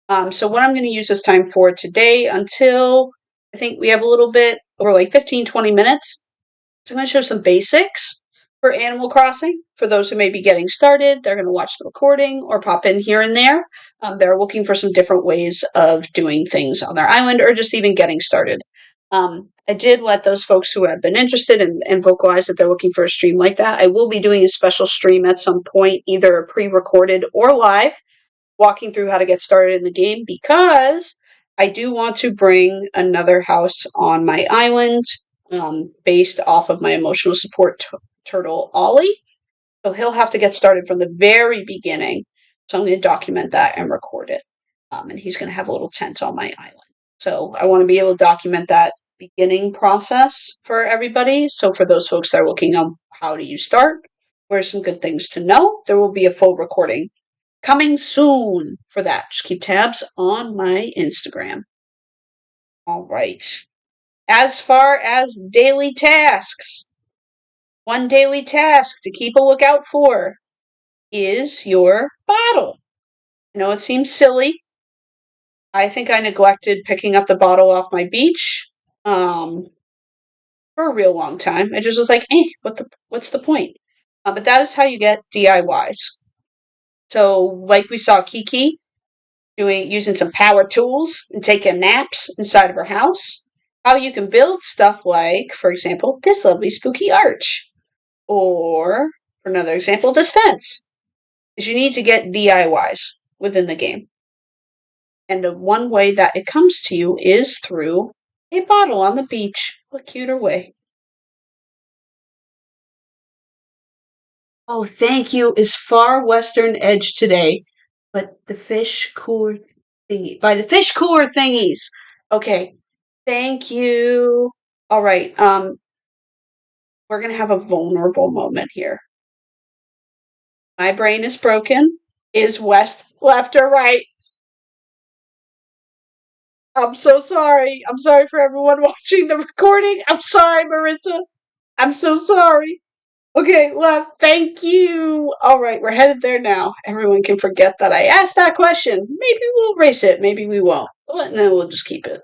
So what I'm going to use this time for today until I think we have a little bit over like 15, 20 minutes. So I'm going to show some basics for Animal Crossing. For those who may be getting started, they're going to watch the recording or pop in here and there. They're looking for some different ways of doing things on their island or just even getting started. I did let those folks who have been interested and vocalize that they're looking for a stream like that. I will be doing a special stream at some point, either pre-recorded or live, walking through how to get started in the game, because I do want to bring another house on my island based off of my emotional support turtle, Ollie. So he'll have to get started from the very beginning. So I'm going to document that and record it. And he's going to have a little tent on my island. So I want to be able to document that beginning process for everybody. So for those folks that are looking on how do you start, what are some good things to know, there will be a full recording coming soon for that. Just keep tabs on my Instagram. All right. As far as daily tasks, one daily task to keep a lookout for is your bottle. I know it seems silly. I think I neglected picking up the bottle off my beach for a real long time. I just was like, what's the point? But that is how you get DIYs. So, like we saw Kiki using some power tools and taking naps inside of her house. How you can build stuff like, for example, this lovely spooky arch. Or, for another example, this fence. Is you need to get DIYs within the game. And the one way that it comes to you is through a bottle on the beach. What cuter way. Oh, thank you is Far Western Edge today. But the fish cooler thingy. By the fish cooler thingies. Okay. Thank you. All right. We're gonna have a vulnerable moment here. My brain is broken. Is west, left, or right? I'm so sorry. I'm sorry for everyone watching the recording. I'm sorry, Marissa. I'm so sorry. Okay, left. Thank you. All right, we're headed there now. Everyone can forget that I asked that question. Maybe we'll erase it. Maybe we won't. But no, we'll just keep it.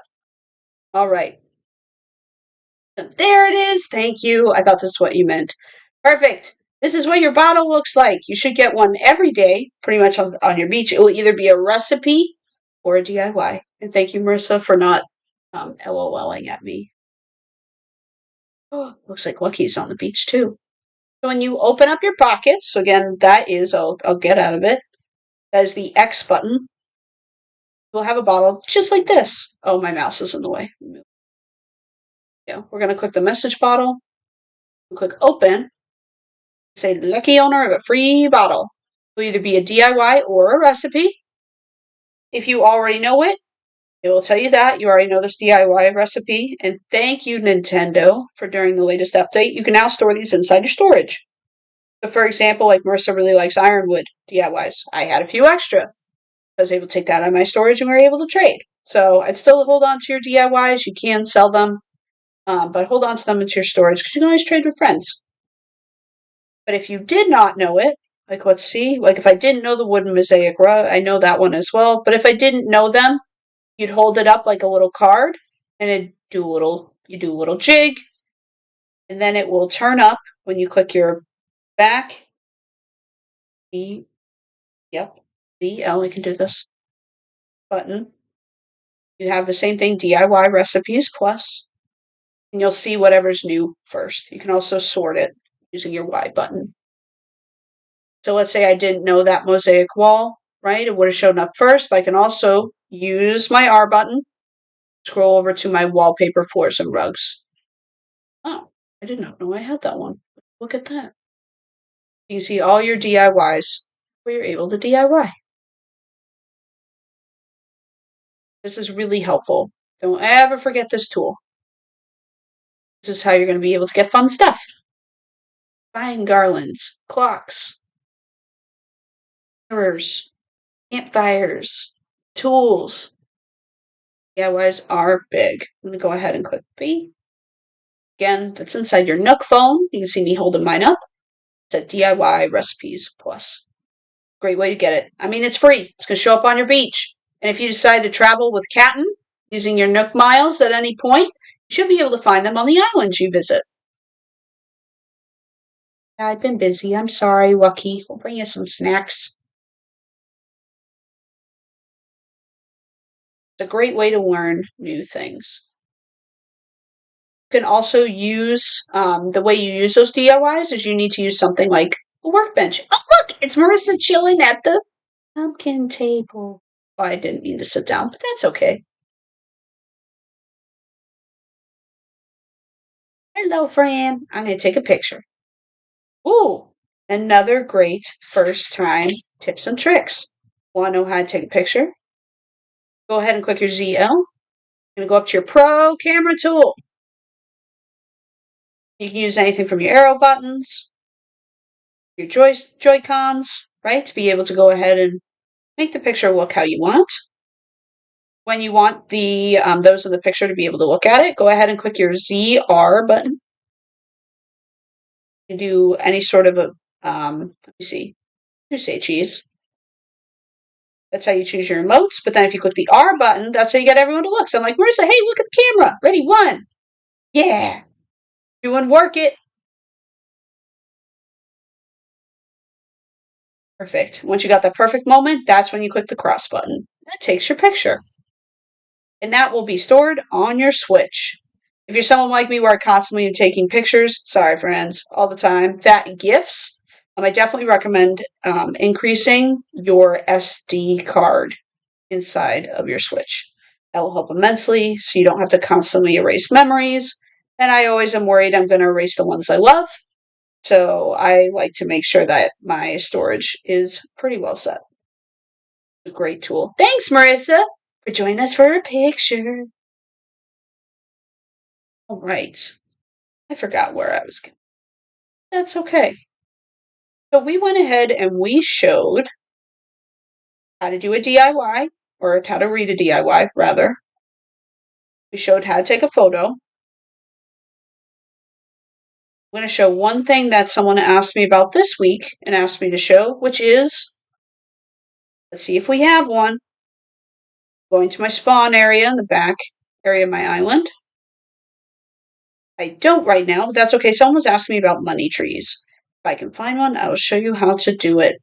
All right. There it is. Thank you. I thought this is what you meant. Perfect. This is what your bottle looks like. You should get one every day, pretty much on your beach. It will either be a recipe or a DIY. And thank you, Marissa, for not LOLing at me. Oh, looks like Lucky's on the beach too. So when you open up your pockets, so again, that is, I'll get out of it. That is the X button. We'll have a bottle just like this. Oh, my mouse is in the way. Yeah, we're going to click the message bottle. We'll click open. Say lucky owner of a free bottle. It will either be a DIY or a recipe. If you already know it, it will tell you that you already know this DIY recipe. And thank you, Nintendo, for during the latest update. You can now store these inside your storage. So, for example, like Marissa really likes ironwood DIYs. I had a few extra. I was able to take that out of my storage and we were able to trade. So I'd still hold on to your DIYs. You can sell them, but hold on to them into your storage because you can always trade with friends. But if you did not know it, like let's see, like if I didn't know the wooden mosaic rug, I know that one as well. But if I didn't know them, you'd hold it up like a little card and you do a little jig, and then it will turn up when you click your back. Yep, I can do this button. You have the same thing, DIY recipes plus, and you'll see whatever's new first. You can also sort it using your Y button. So let's say I didn't know that mosaic wall, right? It would have shown up first, but I can also use my R button, scroll over to my wallpaper floors and rugs. Oh, I did not know I had that one. Look at that. You can see all your DIYs where you're able to DIY. This is really helpful. Don't ever forget this tool. This is how you're going to be able to get fun stuff. Buying garlands, clocks, mirrors, campfires, tools. DIYs are big. I'm going to go ahead and click B. Again, that's inside your Nook phone. You can see me holding mine up. It's at DIY Recipes Plus. Great way to get it. I mean, it's free. It's going to show up on your beach. And if you decide to travel with Captain using your Nook miles at any point, you should be able to find them on the islands you visit. I've been busy. I'm sorry, Lucky. We'll bring you some snacks. It's a great way to learn new things. You can also use the way you use those DIYs is you need to use something like a workbench. Oh, look, it's Marissa chilling at the pumpkin table. Oh, I didn't mean to sit down, but that's okay. Hello, Fran. I'm going to take a picture. Ooh, another great first time tips and tricks. Want to know how to take a picture? Go ahead and click your ZL. You're going to go up to your Pro Camera tool. You can use anything from your arrow buttons, your Joy-Cons, right, to be able to go ahead and make the picture look how you want. When you want the those in the picture to be able to look at it, go ahead and click your ZR button. You can do any sort of a, let me see, you say cheese. That's how you choose your emotes. But then if you click the R button, that's how you get everyone to look. So I'm like, Marissa, hey, look at the camera. Ready, one. Yeah. Doing work it. Perfect. Once you got that perfect moment, that's when you click the cross button. That takes your picture. And that will be stored on your Switch. If you're someone like me where I constantly am taking pictures, sorry friends, all the time, that GIFs, I definitely recommend increasing your SD card inside of your Switch. That will help immensely so you don't have to constantly erase memories. And I always am worried I'm going to erase the ones I love. So I like to make sure that my storage is pretty well set. It's a great tool. Thanks, Marissa, for joining us for a picture. All right. I forgot where I was going. That's okay. So we went ahead and we showed how to do a DIY, or how to read a DIY, rather. We showed how to take a photo. I'm going to show one thing that someone asked me about this week and asked me to show, which is, let's see if we have one. Going to my spawn area in the back area of my island. I don't right now, but that's okay. Someone was asking me about money trees. If I can find one, I will show you how to do it.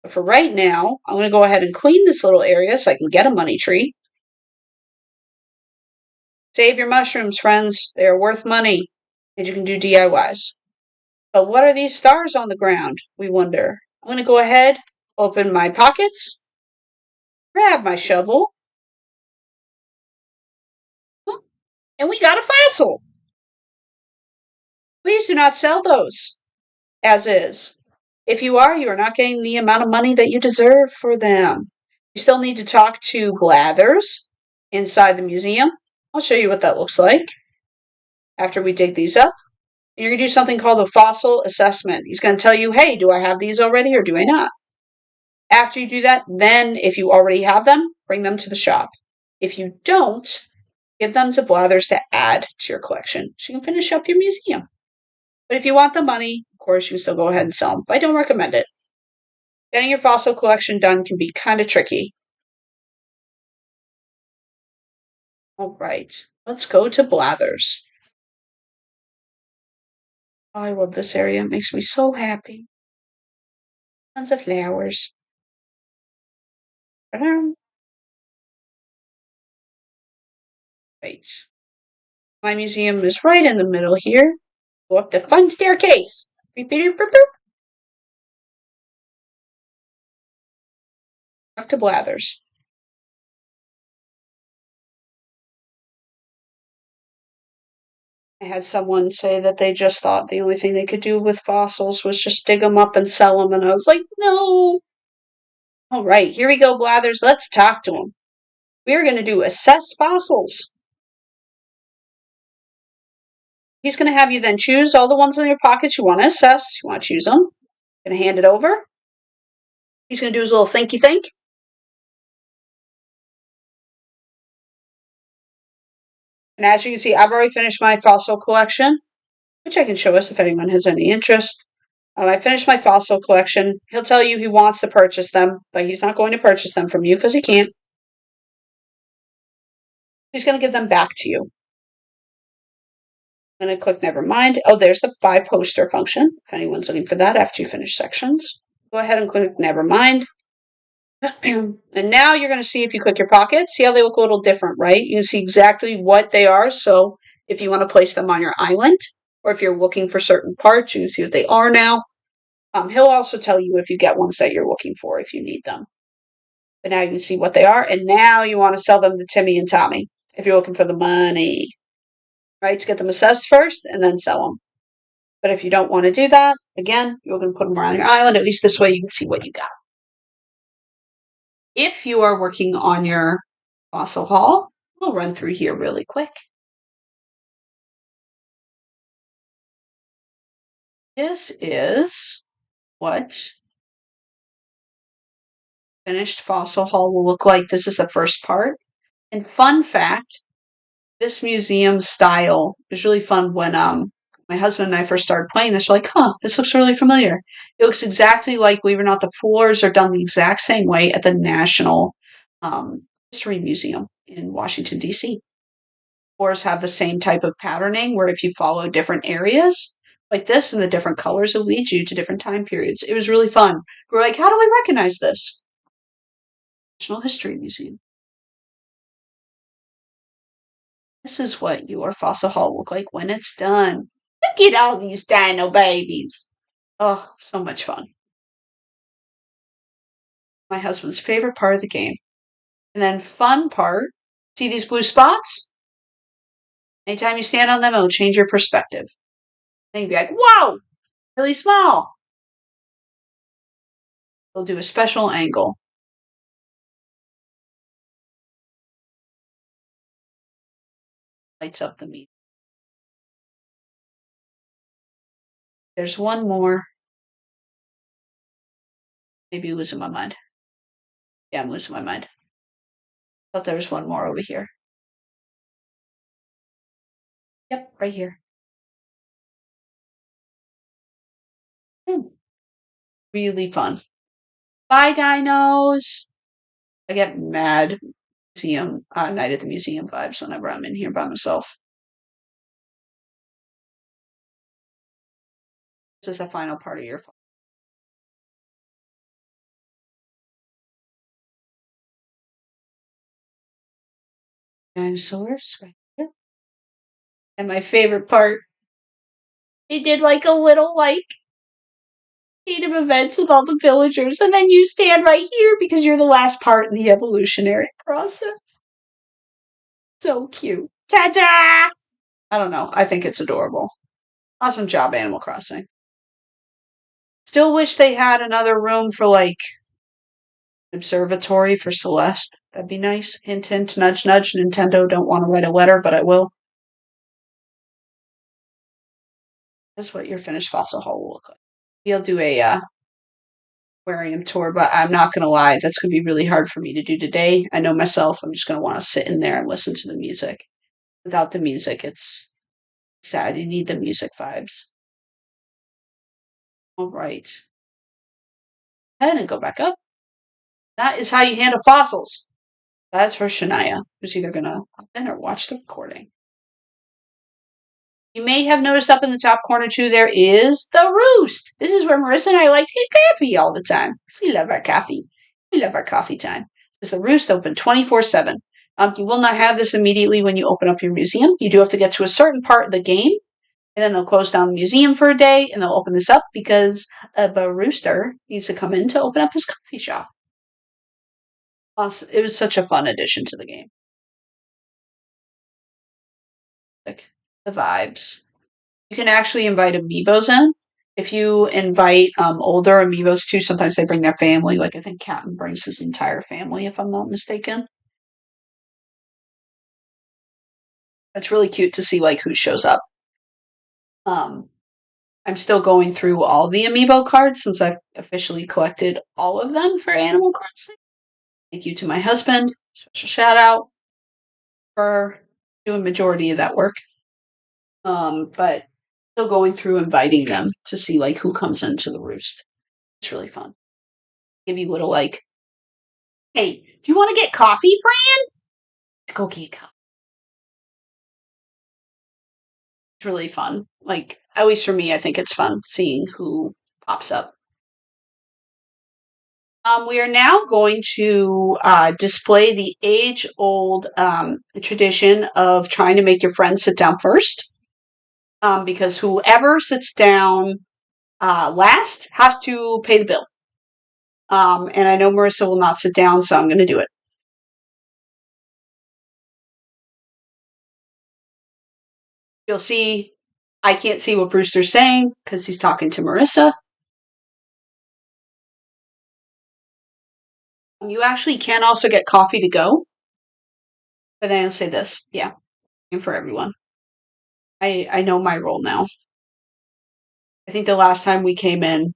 But for right now, I'm going to go ahead and clean this little area so I can get a money tree. Save your mushrooms, friends. They are worth money, and you can do DIYs. But what are these stars on the ground, we wonder? I'm going to go ahead, open my pockets, grab my shovel, and we got a fossil. Please do not sell those as is. If you are, you are not getting the amount of money that you deserve for them. You still need to talk to Blathers inside the museum. I'll show you what that looks like after we dig these up. You're going to do something called a fossil assessment. He's going to tell you, hey, do I have these already or do I not? After you do that, then if you already have them, bring them to the shop. If you don't, give them to Blathers to add to your collection so you can finish up your museum. But if you want the money, of course, you can still go ahead and sell them, but I don't recommend it. Getting your fossil collection done can be kind of tricky. All right, let's go to Blathers. Oh, I love this area. It makes me so happy. Tons of flowers. Right. My museum is right in the middle here. Go up the fun staircase. Beep, beep, beep, beep. Up to Blathers. I had someone say that they just thought the only thing they could do with fossils was just dig them up and sell them, and I was like, no. All right, here we go, Blathers. Let's talk to them. We are going to do assess fossils. He's going to have you then choose all the ones in your pockets you want to assess. You want to choose them. Going to hand it over. He's going to do his little thinky think. And as you can see, I've already finished my fossil collection, which I can show us if anyone has any interest. I finished my fossil collection. He'll tell you he wants to purchase them, but he's not going to purchase them from you because he can't. She's going to give them back to you. I'm going to click never mind. Oh, there's the buy poster function. If anyone's looking for that after you finish sections, go ahead and click never mind. And now you're going to see if you click your pockets, see how they look a little different, right? You can see exactly what they are. So if you want to place them on your island, or if you're looking for certain parts, you can see what they are now. He'll also tell you if you get ones that you're looking for if you need them. But now you can see what they are, and now you want to sell them to Timmy and Tommy if you're looking for the money, right? To get them assessed first and then sell them. But if you don't want to do that, again, you're going to put them around your island. At least this way you can see what you got. If you are working on your fossil haul, we'll run through here really quick. This is what finished fossil haul will look like. This is the first part. And fun fact, this museum style is really fun. When my husband and I first started playing this, we're like, this looks really familiar. It looks exactly like, believe it or not, the floors are done the exact same way at the National History Museum in Washington, D.C. Floors have the same type of patterning where if you follow different areas like this and the different colors, it leads you to different time periods. It was really fun. We're like, how do we recognize this? National History Museum. This is what your fossil haul will look like when it's done. Look at all these dino babies. Oh, so much fun. My husband's favorite part of the game. And then fun part, see these blue spots? Anytime you stand on them, it'll change your perspective. Then you'll be like, whoa, really small. They'll do a special angle. Lights up the meat. There's one more. Maybe losing my mind. Yeah, I'm losing my mind. Thought there was one more over here. Yep, right here. Really fun. Bye, dinos. I get mad museum night at the museum vibes whenever I'm in here by myself. This is the final part of your dinosaurs right here. And my favorite part, they did like a little native events with all the villagers, and then you stand right here because you're the last part in the evolutionary process. So cute. Ta-da! I don't know. I think it's adorable. Awesome job, Animal Crossing. Still wish they had another room for observatory for Celeste. That'd be nice. Hint, hint, nudge, nudge. Nintendo don't want to write a letter, but I will. That's what your finished fossil haul will look like. We'll do a aquarium tour, but I'm not going to lie, that's going to be really hard for me to do today. I know myself, I'm just going to want to sit in there and listen to the music. Without the music, it's sad. You need the music vibes. All right. Head and go back up. That is how you handle fossils. That's for Shania, who's either going to hop in or watch the recording. You may have noticed up in the top corner too, there is the roost. This is where Marissa and I like to get coffee all the time. We love our coffee. We love our coffee time. Is the roost open 24/7? You will not have this immediately when you open up your museum. You do have to get to a certain part of the game, and then they'll close down the museum for a day, and they'll open this up because a Brewster needs to come in to open up his coffee shop. Plus, it was such a fun addition to the game. Like the vibes. You can actually invite amiibos in. If you invite older amiibos too, sometimes they bring their family. Like I think Captain brings his entire family, if I'm not mistaken. That's really cute to see who shows up. I'm still going through all the amiibo cards since I've officially collected all of them for Animal Crossing. Thank you to my husband. Special shout out for doing majority of that work. But still going through inviting them to see who comes into the roost. It's really fun. Give you little hey, do you want to get coffee, Fran? Let's go get coffee. It's really fun. Like, at least for me, I think it's fun seeing who pops up. We are now going to display the age-old tradition of trying to make your friends sit down first, because whoever sits down last has to pay the bill. And I know Marissa will not sit down, so I'm going to do it. You'll see, I can't see what Brewster's saying because he's talking to Marissa. You actually can also get coffee to go. But then I'll say this, yeah, and for everyone. I know my role now. I think the last time we came in,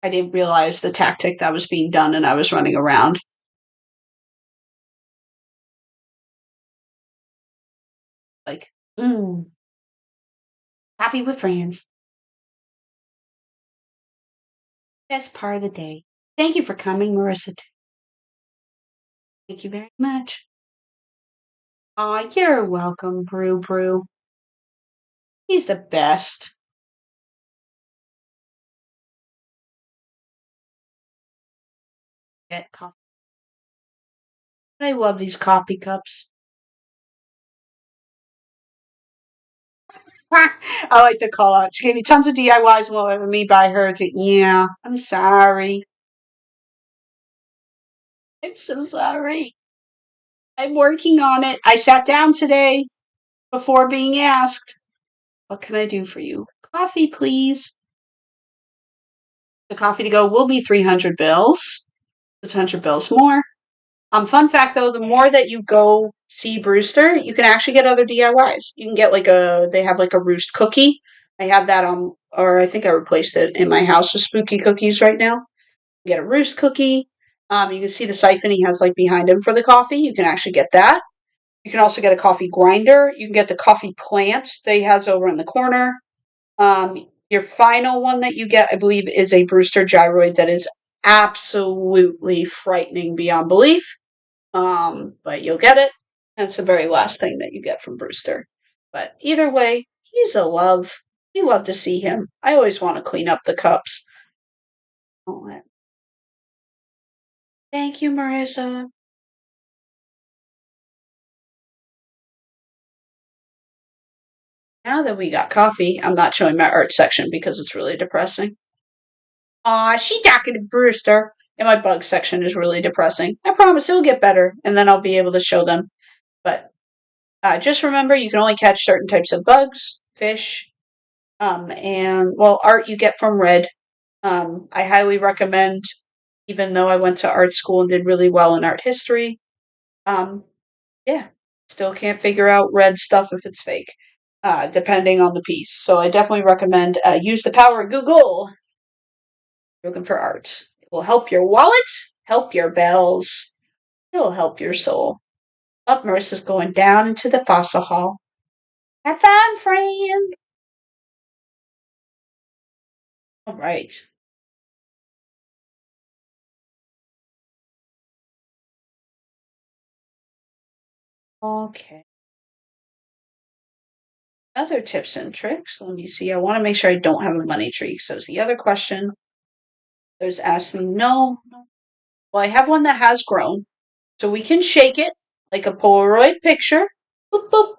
I didn't realize the tactic that was being done and I was running around. Like, coffee with friends. Best part of the day. Thank you for coming, Marissa. Thank you very much. Aw, you're welcome, Brew Brew. He's the best. Get coffee. I love these coffee cups. I like the call out. She gave me tons of DIYs and won't let me buy her. Yeah, I'm sorry. I'm so sorry. I'm working on it. I sat down today before being asked. What can I do for you? Coffee, please. The coffee to go will be 300 bills. It's 100 bills more. Fun fact though, the more that you go see Brewster, you can actually get other DIYs. You can get they have like a roost cookie. I have that or I think I replaced it in my house with spooky cookies right now. You get a roost cookie. You can see the siphon he has like behind him for the coffee. You can actually get that. You can also get a coffee grinder. You can get the coffee plant that he has over in the corner. Your final one that you get, I believe, is a Brewster gyroid that is absolutely frightening beyond belief. But you'll get it. That's the very last thing that you get from Brewster. But either way, he's a love. We love to see him. I always want to clean up the cups. Thank you, Marissa. Now that we got coffee, I'm not showing my art section because it's really depressing. Aw, she talking to Brewster. And my bug section is really depressing. I promise it'll get better, and then I'll be able to show them. But just remember, you can only catch certain types of bugs, fish, and well, art you get from Red. I highly recommend, even though I went to art school and did really well in art history. Um, yeah, still can't figure out Red stuff if it's fake, depending on the piece. So I definitely recommend use the power of Google. Looking for art. It will help your wallet, help your bells. It'll help your soul. Up, Marissa's going down into the fossil hall. Have fun, friend. All right. Okay. Other tips and tricks. Let me see. I want to make sure I don't have a money tree. So it's the other question. There's asking, no. Well, I have one that has grown. So we can shake it like a Polaroid picture. Boop, boop.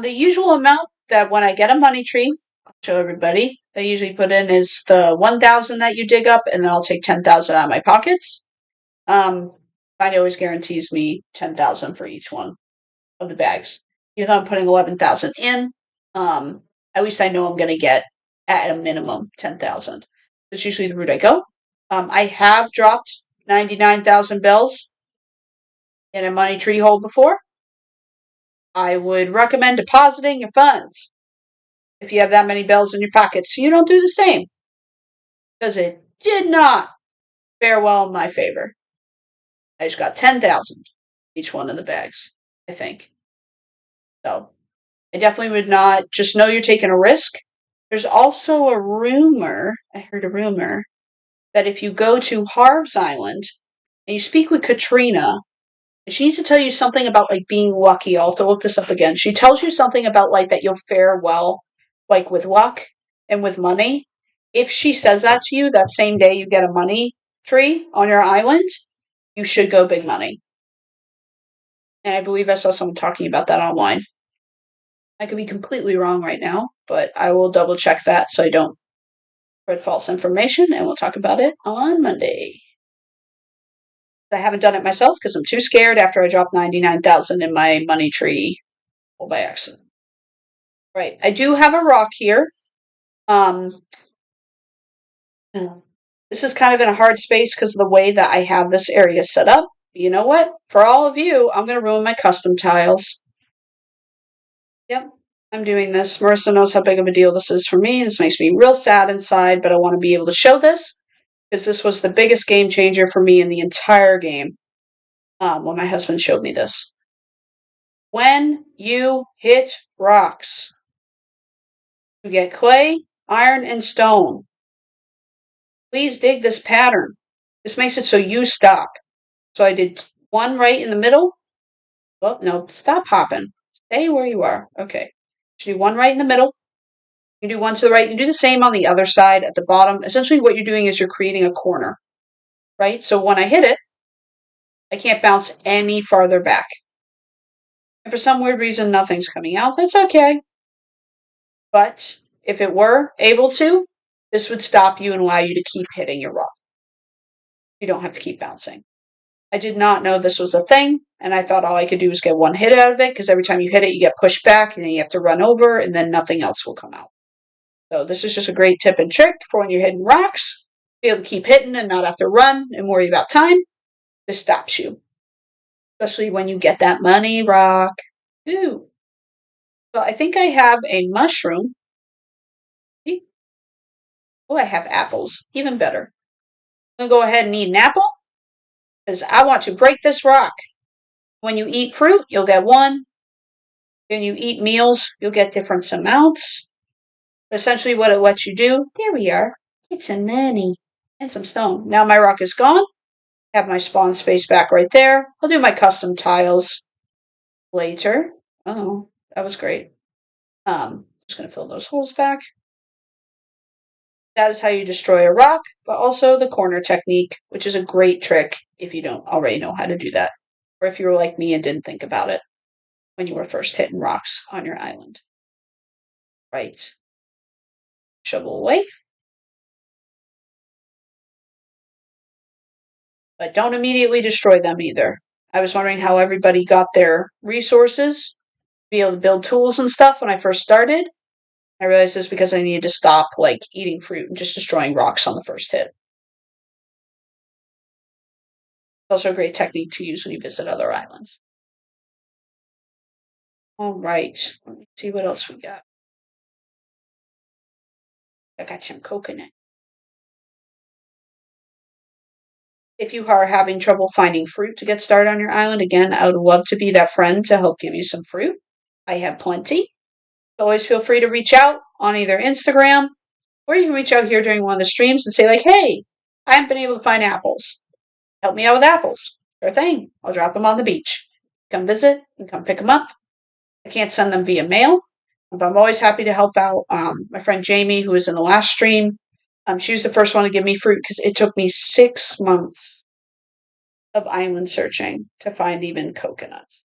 The usual amount that when I get a money tree, I'll show everybody. They usually put in is the 1,000 that you dig up, and then I'll take 10,000 out of my pockets. Mine always guarantees me 10,000 for each one of the bags. Even though I'm putting 11,000 in, at least I know I'm going to get at a minimum 10,000. That's usually the route I go. I have dropped 99,000 bells in a money tree hole before. I would recommend depositing your funds if you have that many bells in your pockets so you don't do the same. Because it did not fare well in my favor. I just got 10,000 each one of the bags, I think. So I definitely would not just know you're taking a risk. There's also a rumor, I heard a rumor, that if you go to Harv's Island and you speak with Katrina, She needs to tell you something about like being lucky. I'll have to look this up again. She tells you something about like that you'll fare well, like with luck and with money. If she says that to you that same day you get a money tree on your island, you should go big money. And I believe I saw someone talking about that online. I could be completely wrong right now, but I will double check that so I don't spread false information, and we'll talk about it on Monday. I haven't done it myself because I'm too scared after I dropped 99,000 in my money tree by accident. Right. I do have a rock here. Um, this is kind of in a hard space because of the way that I have this area set up. You know what? For all of you, I'm going to ruin my custom tiles. Yep, I'm doing this. Marissa knows how big of a deal this is for me. This makes me real sad inside, but I want to be able to show this because this was the biggest game changer for me in the entire game when my husband showed me this. When you hit rocks, you get clay, iron, and stone. Please dig this pattern. This makes it so you stop. So I did one right in the middle. Oh, no, stop hopping. Stay where you are. Okay. So do one right in the middle. You do one to the right. You do the same on the other side at the bottom. Essentially what you're doing is you're creating a corner, right? So when I hit it, I can't bounce any farther back. And for some weird reason, nothing's coming out. That's okay. But if it were able to, this would stop you and allow you to keep hitting your rock. You don't have to keep bouncing. I did not know this was a thing, and I thought all I could do was get one hit out of it, because every time you hit it, you get pushed back, and then you have to run over, and then nothing else will come out. So this is just a great tip and trick for when you're hitting rocks. Be able to keep hitting and not have to run and worry about time. This stops you. Especially when you get that money rock. Ooh. So I think I have a mushroom. Oh, I have apples. Even better. I'm going to go ahead and eat an apple, because I want to break this rock. When you eat fruit, you'll get one. When you eat meals, you'll get different amounts. Essentially, what it lets you do, there we are, get some money and some stone. Now my rock is gone. Have my spawn space back right there. I'll do my custom tiles later. Oh, that was great. Just gonna fill those holes back. That is how you destroy a rock, but also the corner technique, which is a great trick if you don't already know how to do that, or if you were like me and didn't think about it when you were first hitting rocks on your island. Right. Shovel away. But don't immediately destroy them either. I was wondering how everybody got their resources to be able to build tools and stuff when I first started. I realized this because I needed to stop like eating fruit and just destroying rocks on the first hit. It's also a great technique to use when you visit other islands. All right, let me see what else we got. I got some coconut. If you are having trouble finding fruit to get started on your island, again, I would love to be that friend to help give you some fruit. I have plenty. Always feel free to reach out on either Instagram, or you can reach out here during one of the streams and say, like, hey, I haven't been able to find apples. Help me out with apples. Sure thing. I'll drop them on the beach. Come visit and come pick them up. I can't send them via mail, but I'm always happy to help out. My friend Jamie, who was in the last stream, she was the first one to give me fruit because it took me 6 months of island searching to find even coconuts.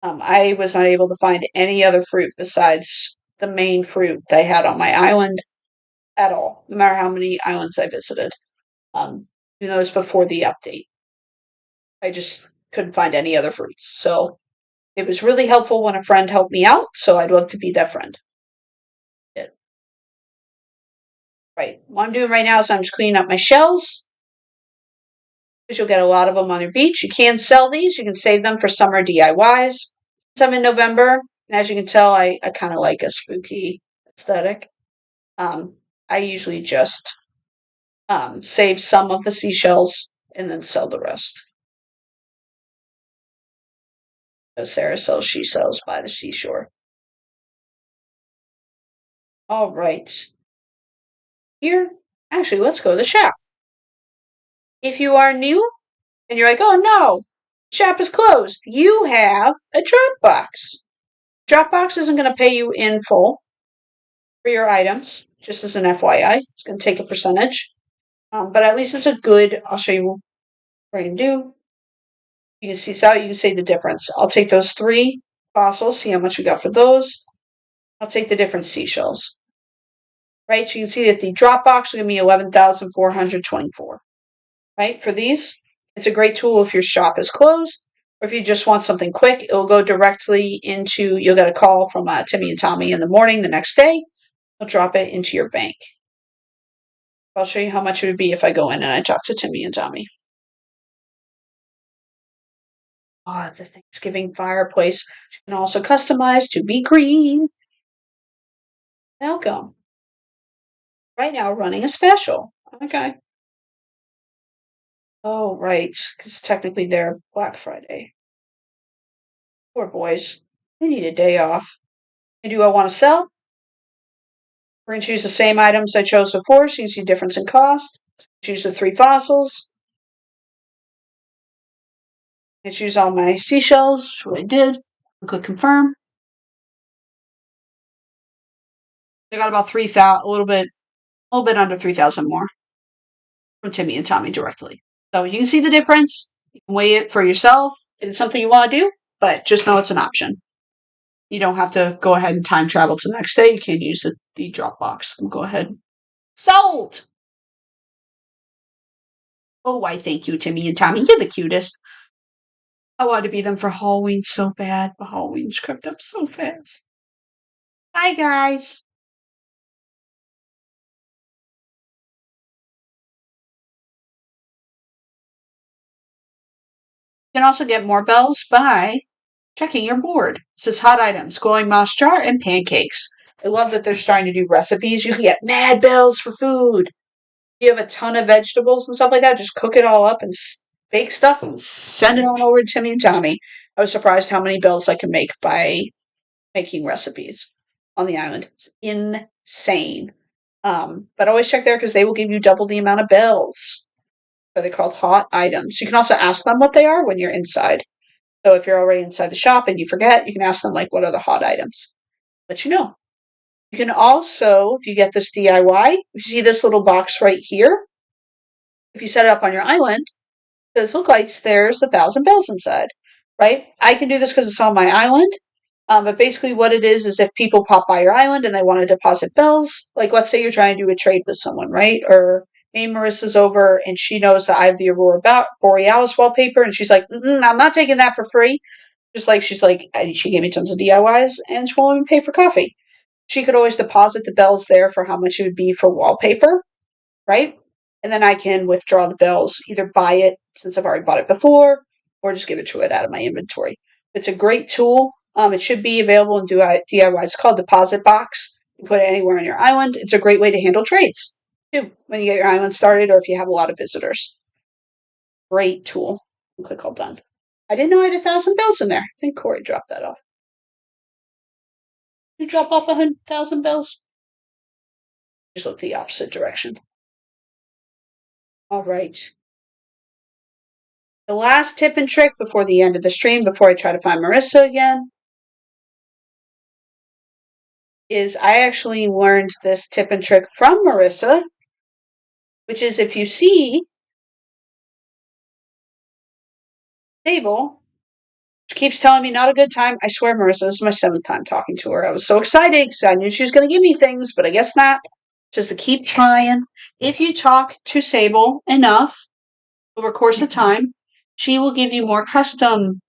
I was not able to find any other fruit besides the main fruit they had on my island at all, no matter how many islands I visited. Even though it was before the update, I just couldn't find any other fruits. So it was really helpful when a friend helped me out. So I'd love to be that friend. Yeah. Right. What I'm doing right now is I'm just cleaning up my shells, because you'll get a lot of them on your beach. You can sell these. You can save them for summer DIYs. Some in November, and as you can tell, I kind of like a spooky aesthetic. I usually just save some of the seashells and then sell the rest. So Sarah sells she sells by the seashore. All right. Here, actually, let's go to the shop. If you are new and you're like, oh no, Shop is closed. You have a Dropbox. Dropbox isn't going to pay you in full for your items, just as an FYI. It's going to take a percentage. But at least it's a good, I'll show you what I can do. You can see so you can see the difference. I'll take those 3 fossils, see how much we got for those. I'll take the different seashells. Right? So you can see that the Dropbox is going to be 11,424. Right? For these, it's a great tool if your shop is closed, or if you just want something quick, it'll go directly into, you'll get a call from Timmy and Tommy in the morning the next day. They'll drop it into your bank. I'll show you how much it would be if I go in and I talk to Timmy and Tommy. Ah, the Thanksgiving fireplace. You can also customize to be green. Welcome. Right now, running a special. Okay. Oh, right. Because technically they're Black Friday. Poor boys. They need a day off. And do I want to sell? We're going to choose the same items I chose before, so you can see difference in cost. Choose the 3 fossils. I choose all my seashells, which is what I did. Click confirm. I got about 3,000, a little bit under 3,000 more from Timmy and Tommy directly. So you can see the difference. You can weigh it for yourself. If it's something you want to do, but just know it's an option. You don't have to go ahead and time travel to the next day. You can use the Dropbox. Go ahead. Sold! Oh, why thank you, Timmy and Tommy. You're the cutest. I wanted to be them for Halloween so bad, but Halloween's crept up so fast. Bye, guys. You can also get more bells by checking your board. It says hot items, glowing moss jar, and pancakes. I love that they're starting to do recipes. You can get mad bells for food. You have a ton of vegetables and stuff like that. Just cook it all up and bake stuff and send it on over to Timmy and Tommy. I was surprised how many bells I could make by making recipes on the island. It's insane. But always check there because they will give you double the amount of bells. So they're called hot items. You can also ask them what they are when you're inside. So if you're already inside the shop and you forget, you can ask them, like, what are the hot items? Let you know. You can also, if you get this DIY, you see this little box right here. If you set it up on your island, it says, look, like there's 1,000 bells inside, right? I can do this because it's on my island. But basically, what it is if people pop by your island and they want to deposit bells, like let's say you're trying to do a trade with someone, right? Or maybe Marissa's over and she knows that I have the Aurora Borealis wallpaper, and she's like, I'm not taking that for free. Just like she's like, she gave me tons of DIYs and she won't even pay for coffee. She could always deposit the bells there for how much it would be for wallpaper, right? And then I can withdraw the bells, either buy it since I've already bought it before, or just give it to it out of my inventory. It's a great tool. It should be available in DIY. It's called Deposit Box. You put it anywhere on your island. It's a great way to handle trades too when you get your island started, or if you have a lot of visitors. Great tool. Click all done. I didn't know I had 1,000 bells in there. I think Corey dropped that off. Did you drop off 100,000 bells? Just look the opposite direction. All right. The last tip and trick before the end of the stream, before I try to find Marissa again, is I actually learned this tip and trick from Marissa, which is if you see Sable, she keeps telling me not a good time. I swear, Marissa, this is my 7th time talking to her. I was so excited because I knew she was going to give me things, but I guess not. Just to keep trying. If you talk to Sable enough over a course of time, she will give you more custom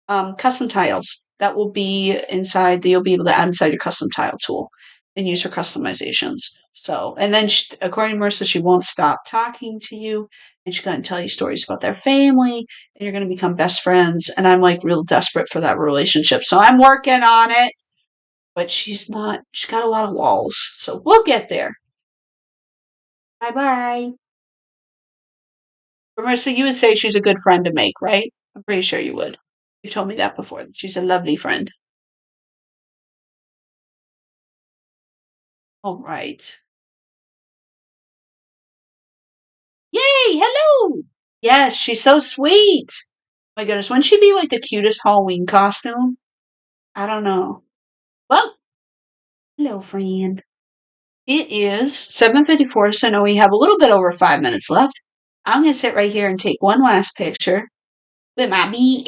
tiles that will be inside, that you'll be able to add inside your custom tile tool and use for customizations. So, and then according to Marissa, she won't stop talking to you, and she's going to tell you stories about their family, and you're going to become best friends. And I'm like real desperate for that relationship. So I'm working on it, but she's not, she's got a lot of walls. So we'll get there. Bye bye. Marissa, you would say she's a good friend to make, right? I'm pretty sure you would. You've told me that before. She's a lovely friend. All right. Yay! Hello! Yes, she's so sweet. My goodness, wouldn't she be like the cutest Halloween costume? I don't know. Well, hello, friend. It is 7:54, so now we have a little bit over 5 minutes left. I'm going to sit right here and take one last picture with my BS.